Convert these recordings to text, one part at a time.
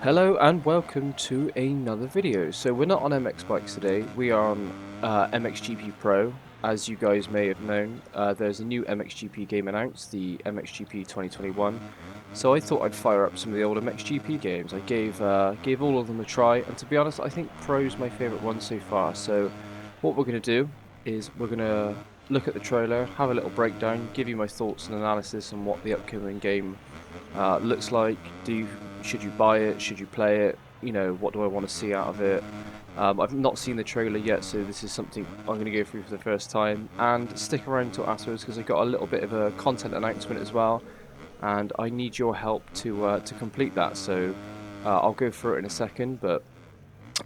Hello and welcome to another video. So we're not on MX bikes today, we are on MXGP Pro. As you guys may have known, there's a new MXGP game announced, the MXGP 2021. So I thought I'd fire up some of the old MXGP games. I gave all of them a try, and to be honest, I think Pro's my favourite one so far. So what we're going to do is we're going to look at the trailer, have a little breakdown, give you my thoughts and analysis on what the upcoming game looks like. Should you buy it? Should you play it? You know, what do I want to see out of it? I've not seen the trailer yet, so this is something I'm going to go through for the first time. And stick around till afterwards because I got a little bit of a content announcement as well, and I need your help to complete that. So I'll go through it in a second, but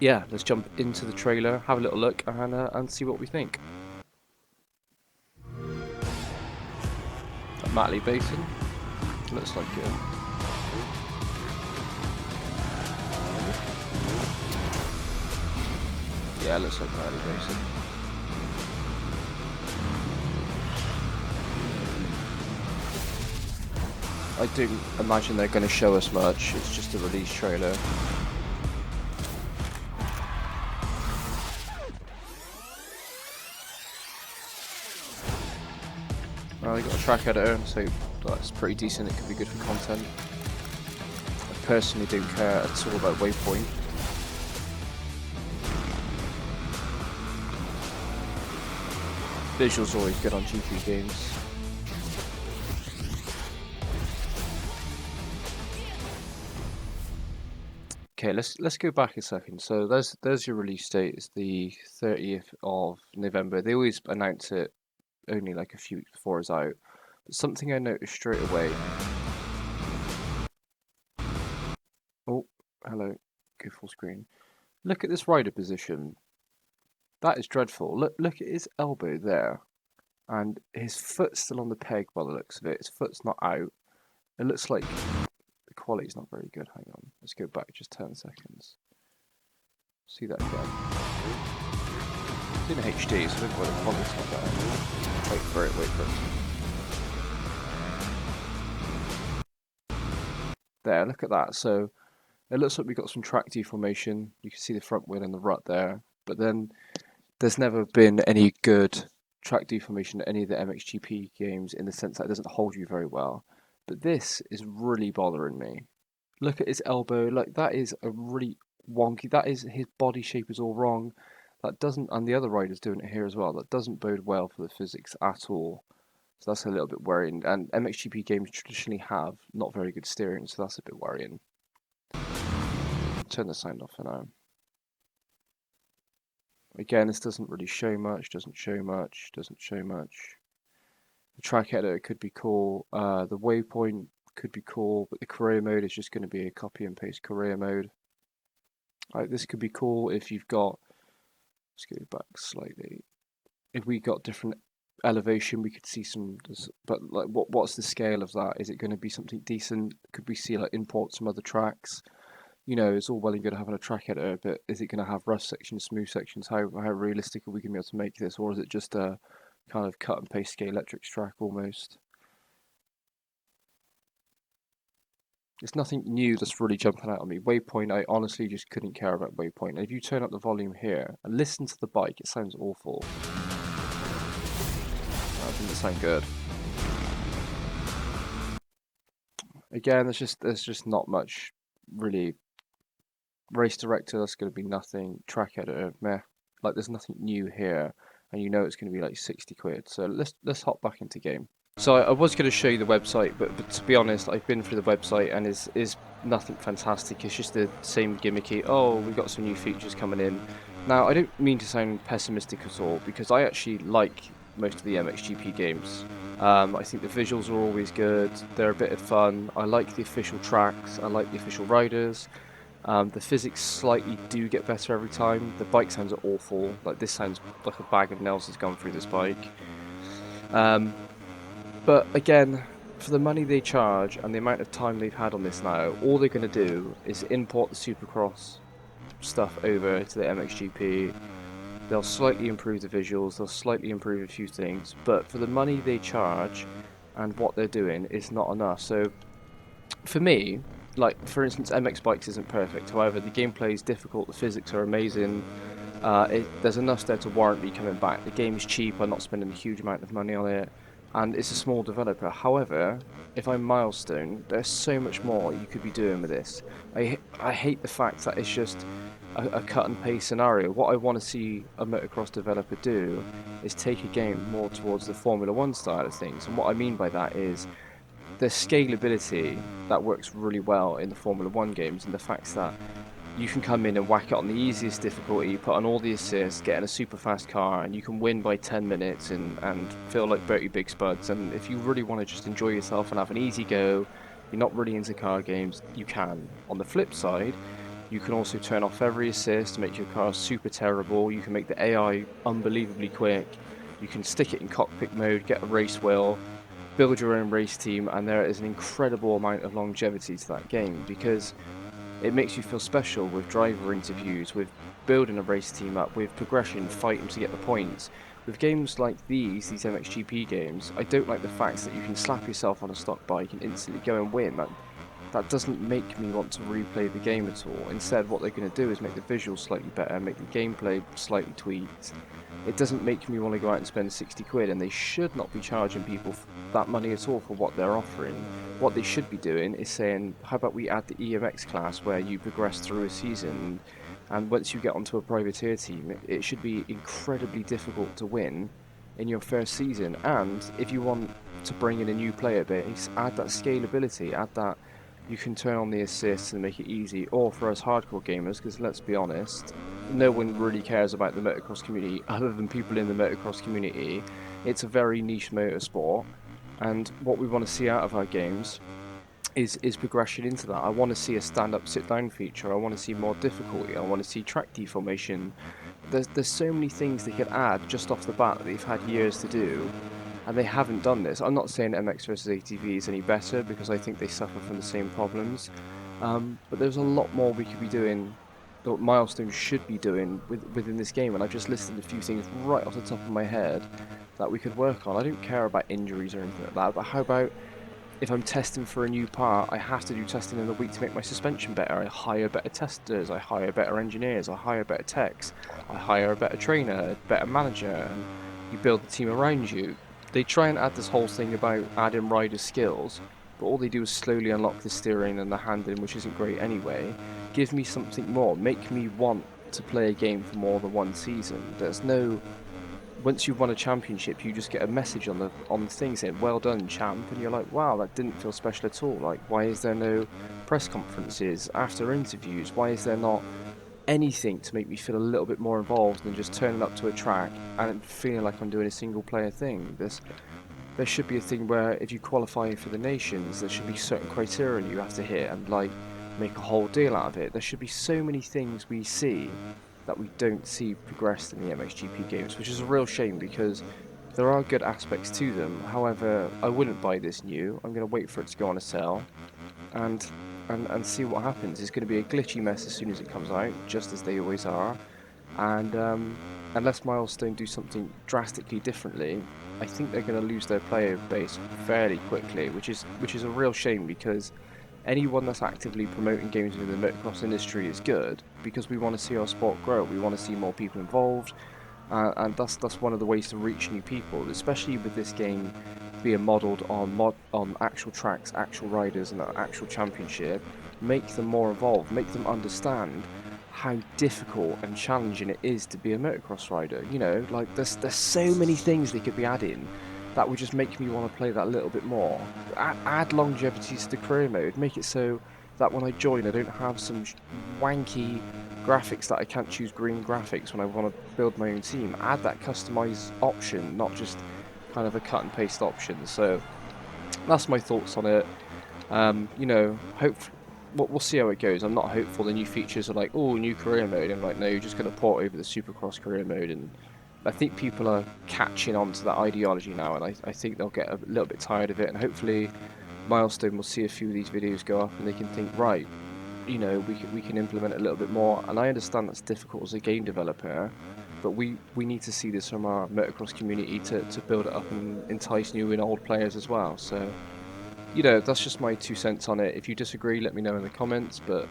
yeah, let's jump into the trailer, have a little look, and see what we think. Matley Basin looks like it. Yeah, it looks like Matley Basin. I don't imagine they're going to show us much, it's just a release trailer. Well, we got a track editor, so that's pretty decent, it could be good for content. I personally don't care at all about Waypoint. Visuals always good on GP games. Okay, let's go back a second. So there's your release date. It's the 30th of November. They always announce it only like a few weeks before it's out. But something I noticed straight away. Oh, hello. Go full screen. Look at this rider position. That is dreadful. Look at his elbow there. And his foot's still on the peg by the looks of it. His foot's not out. It looks like the quality's not very good. Hang on. Let's go back just 10 seconds. See that again. It's in HD, so I don't know why the quality's not better. Wait for it. There, look at that. So it looks like we've got some track deformation. You can see the front wheel and the rut there. But then there's never been any good track deformation in any of the MXGP games in the sense that it doesn't hold you very well. But this is really bothering me. Look at his elbow, like that is a really wonky, that is, his body shape is all wrong. That doesn't, and the other rider's doing it here as well, that doesn't bode well for the physics at all. So that's a little bit worrying, and MXGP games traditionally have not very good steering, so that's a bit worrying. Turn the sound off for now. Again, this doesn't really show much, doesn't show much. The track editor could be cool, the waypoint could be cool, but the career mode is just going to be a copy and paste career mode. This could be cool if you've got, let's go back slightly, if we got different elevation we could see some, but like what's the scale of that? Is it going to be something decent? Could we see like import some other tracks? You know, it's all well and good having a track editor, but is it going to have rough sections, smooth sections? How realistic are we going to be able to make this, or is it just a kind of cut and paste Scalextric track almost? It's nothing new that's really jumping out at me. Waypoint, I honestly just couldn't care about Waypoint. And if you turn up the volume here and listen to the bike, it sounds awful. That didn't sound good. Again, there's just not much really. Race director, that's going to be nothing. Track editor, meh. Like there's nothing new here, and you know it's going to be like 60 quid. So let's hop back into game. So I was going to show you the website, but to be honest, I've been through the website and is nothing fantastic. It's just the same gimmicky. Oh, we got some new features coming in. Now I don't mean to sound pessimistic at all because I actually like most of the MXGP games. I think the visuals are always good. They're a bit of fun. I like the official tracks. I like the official riders. The physics slightly do get better every time. The bike sounds awful. Like this sounds like a bag of nails has gone through this bike. But again, for the money they charge and the amount of time they've had on this now, all they're going to do is import the Supercross stuff over to the MXGP. They'll slightly improve the visuals, they'll slightly improve a few things, but for the money they charge and what they're doing, it's not enough. So for me, like for instance, MX Bikes isn't perfect. However, the gameplay is difficult, the physics are amazing. There's enough there to warrant me coming back. The game is cheap. I'm not spending a huge amount of money on it, and it's a small developer. However, if I'm Milestone, there's so much more you could be doing with this. I hate the fact that it's just a cut and paste scenario. What I want to see a motocross developer do is take a game more towards the Formula One style of things, and what I mean by that is the scalability that works really well in the Formula One games, and the fact that you can come in and whack it on the easiest difficulty, put on all the assists, get in a super fast car, and you can win by 10 minutes and feel like Bertie Big Spuds. And if you really want to just enjoy yourself and have an easy go, you're not really into car games, you can. On the flip side, you can also turn off every assist, make your car super terrible, you can make the AI unbelievably quick, you can stick it in cockpit mode, get a race wheel, build your own race team, and there is an incredible amount of longevity to that game, because it makes you feel special with driver interviews, with building a race team up, with progression, fighting to get the points. With games like these MXGP games, I don't like the fact that you can slap yourself on a stock bike and instantly go and win. That doesn't make me want to replay the game at all. Instead, what they're going to do is make the visuals slightly better, make the gameplay slightly tweaked. It doesn't make me want to go out and spend 60 quid, and they should not be charging people that money at all for what they're offering. What they should be doing is saying, how about we add the EMX class where you progress through a season, and once you get onto a privateer team, it should be incredibly difficult to win in your first season. And if you want to bring in a new player base, add that scalability, add that you can turn on the assists and make it easy. Or for us hardcore gamers, because let's be honest, no one really cares about the motocross community other than people in the motocross community. It's a very niche motorsport, and what we want to see out of our games is progression into that. I want to see a stand-up, sit-down feature. I want to see more difficulty. I want to see track deformation. There's so many things they could add just off the bat that they've had years to do, and they haven't done this. I'm not saying MX versus ATV is any better, because I think they suffer from the same problems. But there's a lot more we could be doing, that Milestone should be doing within this game, and I've just listed a few things right off the top of my head that we could work on. I don't care about injuries or anything like that, but how about if I'm testing for a new part, I have to do testing in a week to make my suspension better. I hire better testers, I hire better engineers, I hire better techs, I hire a better trainer, a better manager, and you build the team around you. They try and add this whole thing about adding rider skills, but all they do is slowly unlock the steering and the handling, which isn't great anyway. Give me something more, make me want to play a game for more than one season. There's no... Once you've won a championship, you just get a message on the thing saying, well done, champ, and you're like, wow, that didn't feel special at all. Like, why is there no press conferences, after interviews? Why is there not anything to make me feel a little bit more involved than just turning up to a track and feeling like I'm doing a single player thing? There should be a thing where if you qualify for the nations, there should be certain criteria you have to hit and like make a whole deal out of it. There should be so many things we see that we don't see progressed in the MXGP games, which is a real shame, because there are good aspects to them. However, I wouldn't buy this new. I'm going to wait for it to go on a sale and see what happens. It's going to be a glitchy mess as soon as it comes out, just as they always are. And unless Milestone do something drastically differently, I think they're going to lose their player base fairly quickly, which is a real shame, because anyone that's actively promoting games within the motocross industry is good, because we want to see our sport grow. We want to see more people involved, and that's one of the ways to reach new people, especially with this game being modelled on actual tracks, actual riders, and an actual championship. Make them more involved. Make them understand how difficult and challenging it is to be a motocross rider. You know, like there's so many things they could be adding that would just make me want to play that a little bit more. Add longevity to the career mode. Make it so that when I join, I don't have some wanky graphics that I can't choose green graphics when I want to build my own team. Add that customize option, not just kind of a cut and paste option. So that's my thoughts on it. You know, we'll see how it goes. I'm not hopeful the new features are like, oh, new career mode. I'm like, no, you're just going to port over the Supercross career mode, and I think people are catching on to that ideology now, and I think they'll get a little bit tired of it, and hopefully Milestone will see a few of these videos go up and they can think, right, you know, we can implement it a little bit more. And I understand that's difficult as a game developer, but we need to see this from our motocross community to build it up and entice new and old players as well. So you know, that's just my 2 cents on it. If you disagree, let me know in the comments, but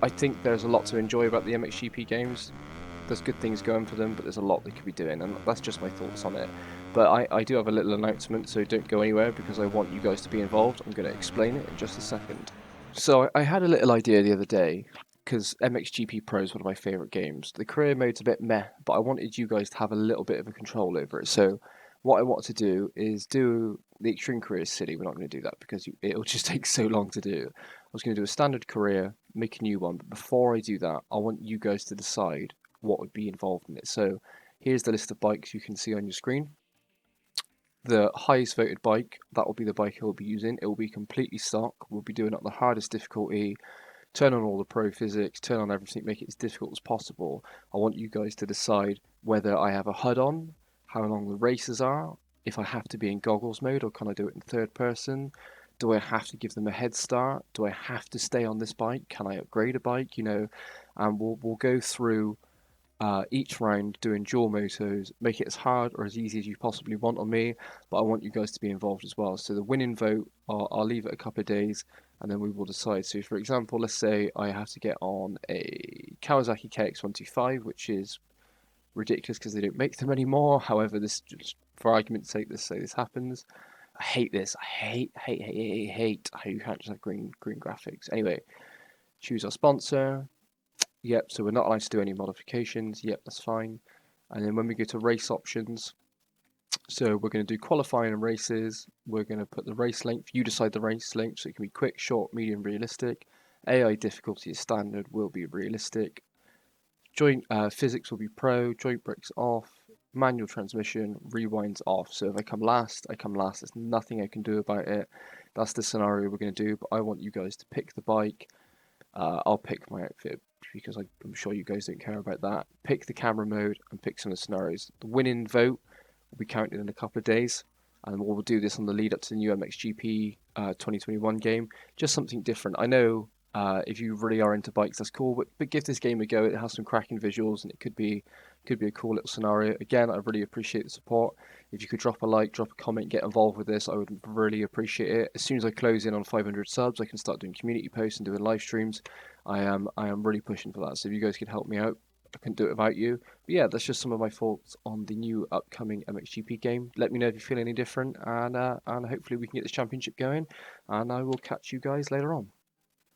I think there's a lot to enjoy about the MXGP games. There's good things going for them, but there's a lot they could be doing, and that's just my thoughts on it. But I do have a little announcement, so don't go anywhere because I want you guys to be involved. I'm going to explain it in just a second. So I had a little idea the other day, because MXGP Pro is one of my favourite games. The career mode's a bit meh, but I wanted you guys to have a little bit of a control over it. So what I want to do is do the Extreme Career City. We're not going to do that because it'll just take so long to do. I was going to do a standard career, make a new one, but before I do that, I want you guys to decide what would be involved in it. So here's the list of bikes you can see on your screen. The highest voted bike, that will be the bike he'll be using. It will be completely stock. We'll be doing it on the hardest difficulty, turn on all the pro physics, turn on everything, make it as difficult as possible. I want you guys to decide whether I have a HUD on, how long the races are, if I have to be in goggles mode or can I do it in third person? Do I have to give them a head start? Do I have to stay on this bike? Can I upgrade a bike? You know, and we'll go through each round doing dual motos, make it as hard or as easy as you possibly want on me, but I want you guys to be involved as well. So the winning vote, I'll leave it a couple of days and then we will decide. So for example, let's say I have to get on a Kawasaki KX125, which is ridiculous because they don't make them anymore. However, this, just for argument's sake, let's say this happens. I hate this. I hate how you can't just have green graphics. Anyway, choose our sponsor. Yep, so we're not allowed to do any modifications. Yep, that's fine. And then when we go to race options, so we're going to do qualifying and races. We're going to put the race length. You decide the race length, so it can be quick, short, medium, realistic. AI difficulty is standard, will be realistic. Joint physics will be pro. Joint brakes off. Manual transmission, rewinds off. So if I come last, I come last. There's nothing I can do about it. That's the scenario we're going to do. But I want you guys to pick the bike. I'll pick my outfit because I'm sure you guys don't care about that. Pick the camera mode and pick some of the scenarios. The winning vote will be counted in a couple of days, and we'll do this on the lead up to the new MXGP 2021 game. Just something different. I know if you really are into bikes, that's cool, but give this game a go. It has some cracking visuals, and it could be a cool little scenario. Again, I really appreciate the support. If you could drop a like, drop a comment, get involved with this, I would really appreciate it. As soon as I close in on 500 subs, I can start doing community posts and doing live streams. I am really pushing for that. So if you guys could help me out, I couldn't do it without you. But yeah, that's just some of my thoughts on the new upcoming MXGP game. Let me know if you feel any different, and hopefully we can get this championship going. And I will catch you guys later on.